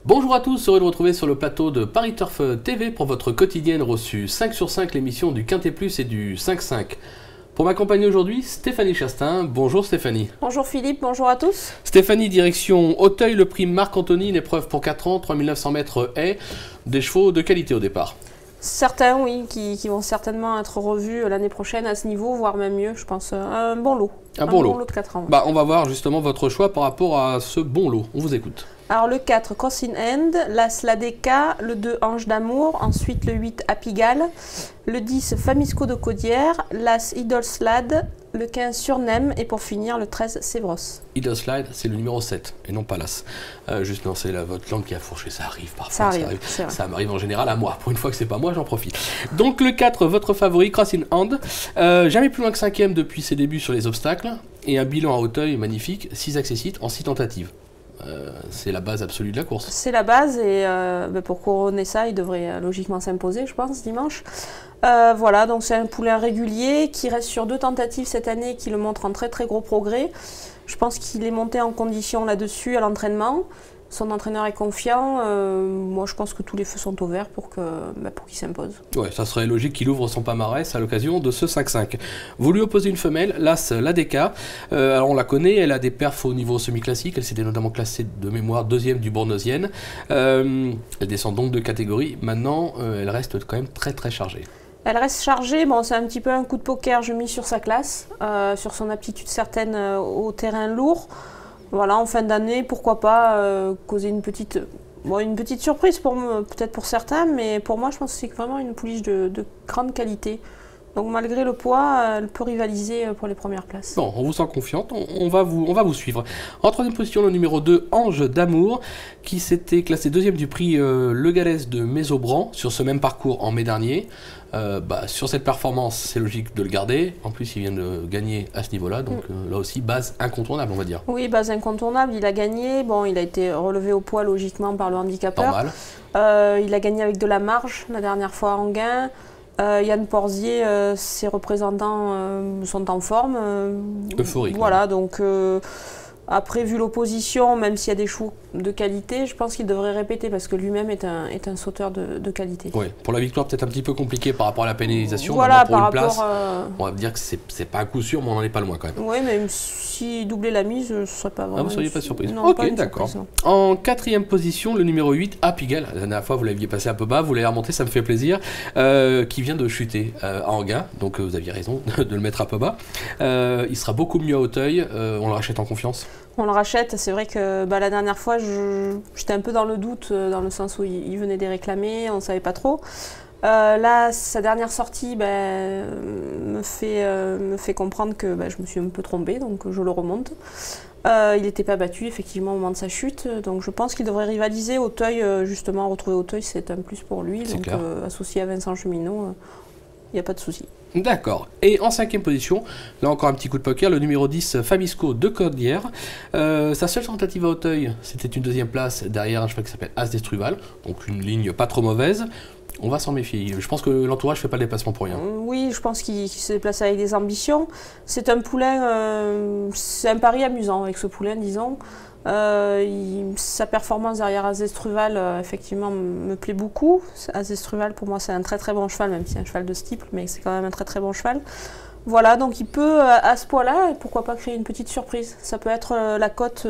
Bonjour à tous, heureux de vous retrouver sur le plateau de Paris Turf TV pour votre quotidienne reçue 5 sur 5, l'émission du Quintet Plus et du 5-5. Pour m'accompagner aujourd'hui, Stéphanie Chastain. Bonjour Stéphanie. Bonjour Philippe, bonjour à tous. Stéphanie, direction Auteuil, le prix Marc-Anthony, une épreuve pour 4 ans, 3900 mètres haies, des chevaux de qualité au départ. Certains, oui, qui vont certainement être revus l'année prochaine à ce niveau, voire même mieux, je pense. Un bon lot. Un bon lot de 4 ans. On va voir justement votre choix par rapport à ce bon lot. On vous écoute. Alors le 4, Cross in Hand, l'As Ladeka, le 2, Ange d'Amour, ensuite le 8, Apigal, le 10, Famisco de Caudière, l'As Idol Slade, le 15, Surnem et pour finir le 13, Sévros. Idol Slide, c'est le numéro 7 et non pas l'As. Juste non, c'est votre langue qui a fourché, ça arrive parfois. Ça m'arrive en général à moi. Pour une fois que c'est pas moi, j'en profite. Donc le 4, votre favori, Cross in Hand. Jamais plus loin que 5e depuis ses débuts sur les obstacles et un bilan à Auteuil magnifique, 6 accessites en 6 tentatives. C'est la base absolue de la course. C'est la base et pour couronner ça, il devrait logiquement s'imposer, je pense, dimanche. Voilà, donc c'est un poulain régulier qui reste sur 2 tentatives cette année, qui le montre en très très gros progrès. Je pense qu'il est monté en condition là-dessus à l'entraînement. Son entraîneur est confiant. Moi, je pense que tous les feux sont au vert pour qu'il s'impose. Ouais, ça serait logique qu'il ouvre son palmarès à l'occasion de ce 5-5. Vous lui opposez une femelle, l'As Ladeka. Alors, on la connaît, elle a des perfs au niveau semi-classique. Elle s'était notamment classée de mémoire 2e du Bournosienne. Elle descend donc de catégorie. Maintenant, elle reste quand même très très chargée. Elle reste chargée, bon, c'est un petit peu un coup de poker, je mise sur sa classe, sur son aptitude certaine au terrain lourd. Voilà, en fin d'année, pourquoi pas causer une petite surprise peut-être pour certains, mais pour moi, je pense que c'est vraiment une pouliche de grande qualité. Donc malgré le poids, elle peut rivaliser pour les premières places. Bon, on vous sent confiante, on va vous suivre. En 3e position, le numéro 2, Ange d'Amour, qui s'était classé 2e du prix Le Galès de Mésobran sur ce même parcours en mai dernier. Sur cette performance, c'est logique de le garder. En plus, il vient de gagner à ce niveau-là, donc là aussi, base incontournable, on va dire. Oui, base incontournable, il a gagné. Bon, il a été relevé au poids logiquement par le handicapeur. Normal. Il a gagné avec de la marge la dernière fois en gain. Yann Porzier, ses représentants sont en forme. Euphorique. Voilà, donc après, vu l'opposition, même s'il y a des chevaux de qualité, je pense qu'il devrait répéter parce que lui-même est un sauteur de qualité. Oui, pour la victoire, peut-être un petit peu compliqué par rapport à la pénalisation. Voilà, pour une place, on va dire que c'est pas un coup sûr, mais on n'en est pas loin quand même. Oui, mais si doublait la mise, ce ne serait pas vraiment. Ah, vous ne seriez pas surprise. Non, ok, d'accord. En 4e position, le numéro 8, Apigal. La dernière fois, vous l'aviez passé un peu bas, vous l'avez remonté, ça me fait plaisir. Qui vient de chuter à Anguin, donc vous aviez raison de le mettre un peu bas. Il sera beaucoup mieux à Auteuil, on le rachète en confiance. On le rachète, c'est vrai que la dernière fois, j'étais un peu dans le doute, dans le sens où il venait des réclamer, on ne savait pas trop. Là, sa dernière sortie me fait comprendre que je me suis un peu trompée, donc je le remonte. Il n'était pas battu, effectivement, au moment de sa chute, donc je pense qu'il devrait rivaliser. Auteuil, justement, retrouver Auteuil, c'est un plus pour lui, donc associé à Vincent Cheminot, il n'y a pas de souci. D'accord. Et en 5e position, là encore un petit coup de poker, le numéro 10, Famisco de Caudière. Sa seule tentative à Auteuil, c'était une 2e place derrière un cheval qui s'appelle As d'Estruval, donc une ligne pas trop mauvaise. On va s'en méfier. Je pense que l'entourage ne fait pas le déplacement pour rien. Oui, je pense qu'il se déplace avec des ambitions. C'est un poulain, c'est un pari amusant avec ce poulain, disons. Sa performance derrière Azestruval, effectivement, me plaît beaucoup. Azestruval, pour moi, c'est un très très bon cheval, même si c'est un cheval de steeple, mais c'est quand même un très très bon cheval. Voilà, donc il peut, à ce poids-là, pourquoi pas créer une petite surprise. Ça peut être la cote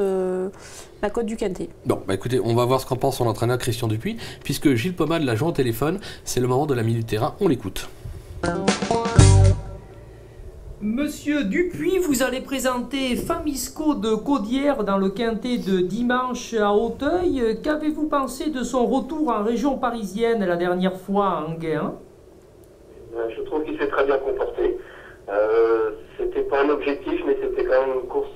du Quintet. Bon, écoutez, on va voir ce qu'en pense son entraîneur Christian Dupuis, puisque Gilles Pomade l'a joint au téléphone. C'est le moment de la minute terrain, on l'écoute. Monsieur Dupuis, vous allez présenter Famisco de Caudière dans le Quintet de dimanche à Auteuil. Qu'avez-vous pensé de son retour en région parisienne la dernière fois à Anguin? Je trouve qu'il s'est très bien comporté. C'était pas un objectif, mais c'était quand même une course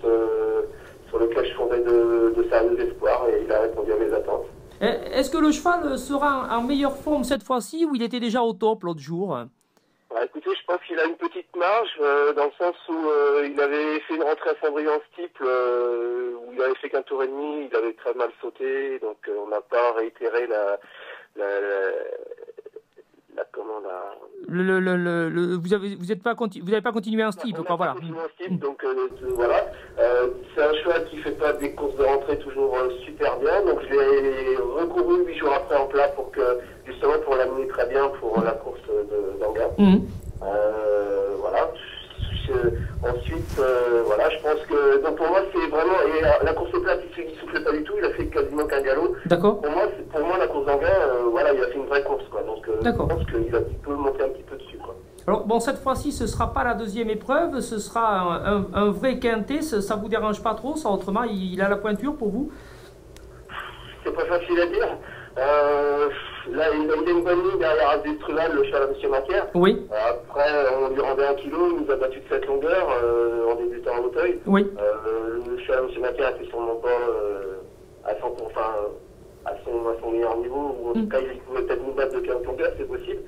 sur laquelle je fondais de sérieux espoirs et il a répondu à mes attentes. Est-ce que le cheval sera en meilleure forme cette fois-ci ou il était déjà au top l'autre jour? Écoutez, je pense qu'il a une petite marge, dans le sens où il avait fait une rentrée à Saint-Brieuc en steeple, où il avait fait qu'un tour et demi, il avait très mal sauté, donc on n'a pas réitéré la commande à... Vous n'avez pas continué en steeple, quoi, voilà. Continué en steeple, donc voilà. C'est un cheval qui fait pas des courses de rentrée toujours super bien, donc je l'ai recouru 8 jours après en plat pour que, justement, pour l'amener très bien pour la course d'Anguin. Voilà. Ensuite, voilà, je pense que, donc pour moi, c'est vraiment, et la course plate, il soufflait pas du tout, il a fait quasiment qu'un galop. D'accord. Pour moi, la course d'Anguin, voilà, il a fait une vraie course, quoi. Donc, je pense qu'il a un petit peu monté un petit peu dessus, quoi. Alors, bon, cette fois-ci, ce ne sera pas la deuxième épreuve, ce sera un vrai quintet, ça vous dérange pas trop, ça, autrement, il a la pointure pour vous? C'est pas facile à dire. Là, il a une bonne ligne derrière Azestruval, le cheval à M. Macaire. Oui. Après, on lui rendait 1 kilo, il nous a battu de cette longueur en débutant en Auteuil. Oui. Le cheval à M. Macaire était sûrement pas à 100%, à son meilleur niveau, ou en tout cas, il pouvait peut-être nous battre de 15 longueurs, c'est possible.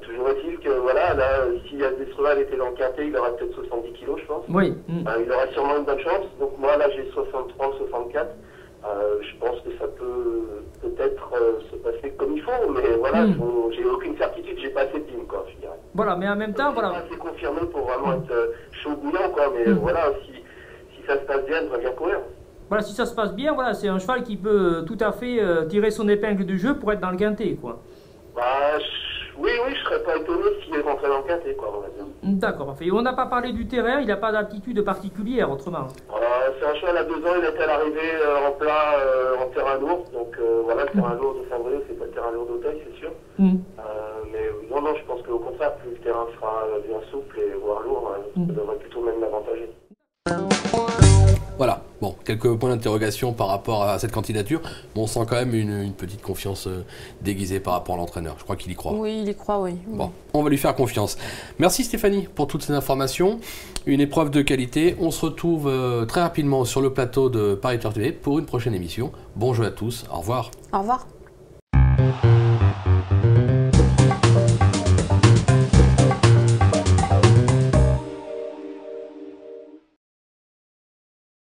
Toujours est-il que, voilà, là, si Azestruval était dans le quintet, il aurait peut-être 70 kilos, je pense. Oui. Il aurait sûrement une bonne chance. Donc, moi, là, j'ai 63 ou 64. Je pense que ça peut peut-être se passer comme il faut, mais voilà, j'ai aucune certitude, j'ai pas assez de ligne, quoi, je dirais. Voilà, mais en même temps, voilà. C'est pas assez confirmé pour vraiment être chaud bouillant, quoi, mais voilà, si ça se passe bien, il va bien courir. Voilà, si ça se passe bien, voilà, c'est un cheval qui peut tout à fait tirer son épingle du jeu pour être dans le quintet, quoi. Bah, oui, je serais pas étonné s'il est rentré dans le quintet, quoi, on va dire. D'accord, parfait. On n'a pas parlé du terrain, il n'a pas d'altitude particulière, autrement. C'est un cheval à 2 ans, il était à l'arrivée en plat, en terrain lourd, donc voilà, le terrain lourd de Saint-Brieuc, c'est pas le terrain lourd d'Auteuil, c'est sûr. Mais non, je pense qu'au contraire, plus le terrain sera bien souple et voire lourd, ça devrait plutôt même l'avantager. Voilà, bon, quelques points d'interrogation par rapport à cette candidature, mais on sent quand même une petite confiance déguisée par rapport à l'entraîneur. Je crois qu'il y croit. Oui, il y croit, oui. Bon, on va lui faire confiance. Merci Stéphanie pour toutes ces informations. Une épreuve de qualité. On se retrouve très rapidement sur le plateau de Paris Tour TV pour une prochaine émission. Bon jeu à tous, au revoir. Au revoir.